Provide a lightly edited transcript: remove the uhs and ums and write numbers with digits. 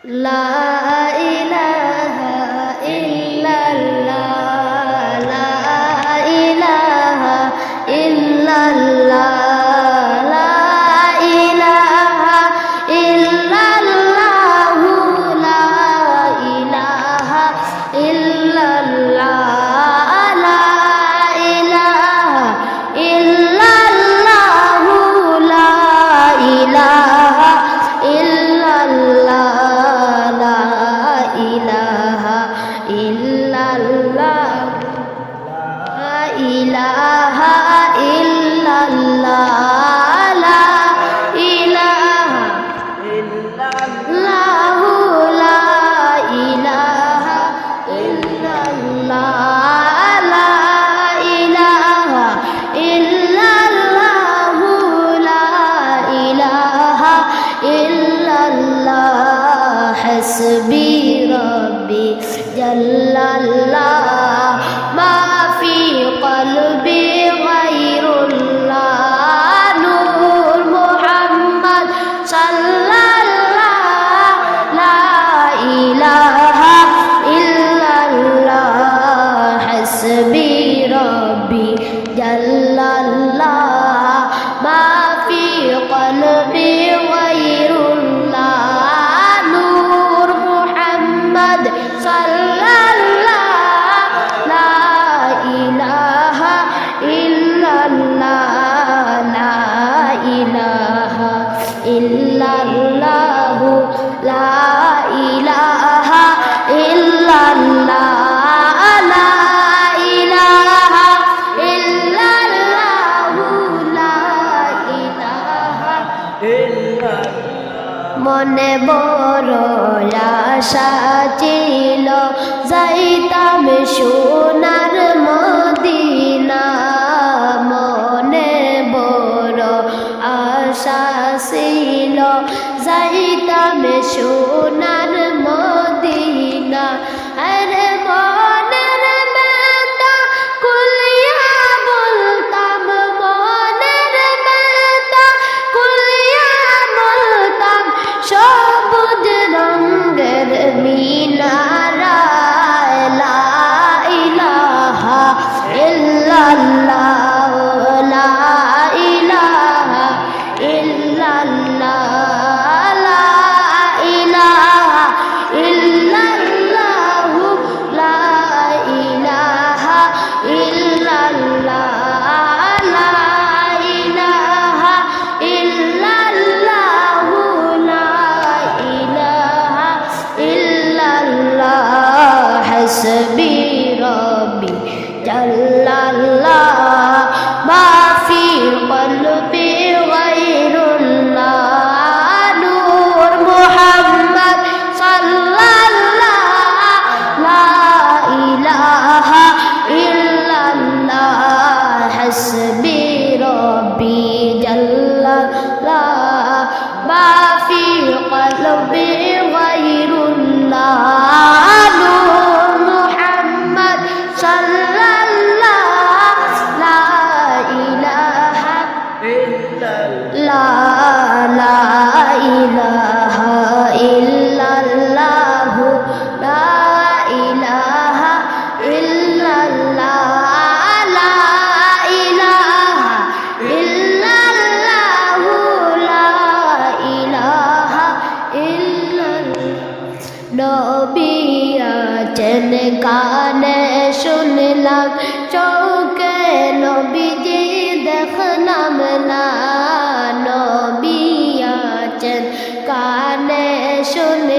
লা ইলাহা ইল্লাল্লাহ লা ইলাহা ইল্লাল্লাহ লা ইলাহা ইল্লাল্লাহ লা ইলাহা ইল্লাল্লাহ লা ইলাহা ইল্লাল্লাহ লা ইলাহা ইল্লাল্লাহ লা ইলাহা ইল্লাল্লাহ লা ইলাহা ইল্লাল্লাহ লা ইলাহা ইল্লাল্লাহ লা ইলাহা ইল্লাল্লাহ লা ইলাহা ইল্লাল্লাহ লা ইলাহা ইল্লাল্লাহ حسبي ربي جل الله ما في قلبي غير الله نور محمد صلى الله لا إله إلا الله حسبي ربي جل الله ما في قلبي غير الله نور محمد صلى الله لا إله إلا الله لا إله إلا الله لا إله إلا الله لا إله إلا الله لا إله إلا মনে বড় আশা ছিল যাইতাম সোনার মদিনা মনে বড় আশা ছিল যাইতাম সোনার মদিনা আরে মনের বেতা কুলিয়া বলতাম মনের বেতা কুলিয়া বলতাম সবুজ রঙের মিনারায় লা ইলাহা ইল্লাল্লাহ লা ইলাহা ইল্লাল্লাহ লা ইলাহা ইল্লাল্লাহ লা ইলাহা ইল্লাল্লাহ লা ইলাহা ইল্লাল্লাহ লা ইলাহা ইল্লাল্লাহ হাসবি রব্বি জাল্লাল্লাহ মা ফি কলবি গায়রুল্লাহ নূর মুহাম্মদ সাল্লাল্লাহ লা ইলাহা ইল্লাল্লাহ হাসবি রব্বি জাল্লাল্লাহ মা ফি কলবি গায়রুল্লাহ নূর মুহাম্মদ সাল্লাল্লাহ লা ইলাহা লা ইলাহা ইল্লাল্লাহ লা ইলাহা ইল্লাল্লাহ লা ইলাহা ইল্লাল্লাহ লা ইলাহা ইল্লাল্লাহ নবী আছেন কানে শুনলাম চোখে নবীজি দেখলাম না নবী আছেন কানে শুনলাম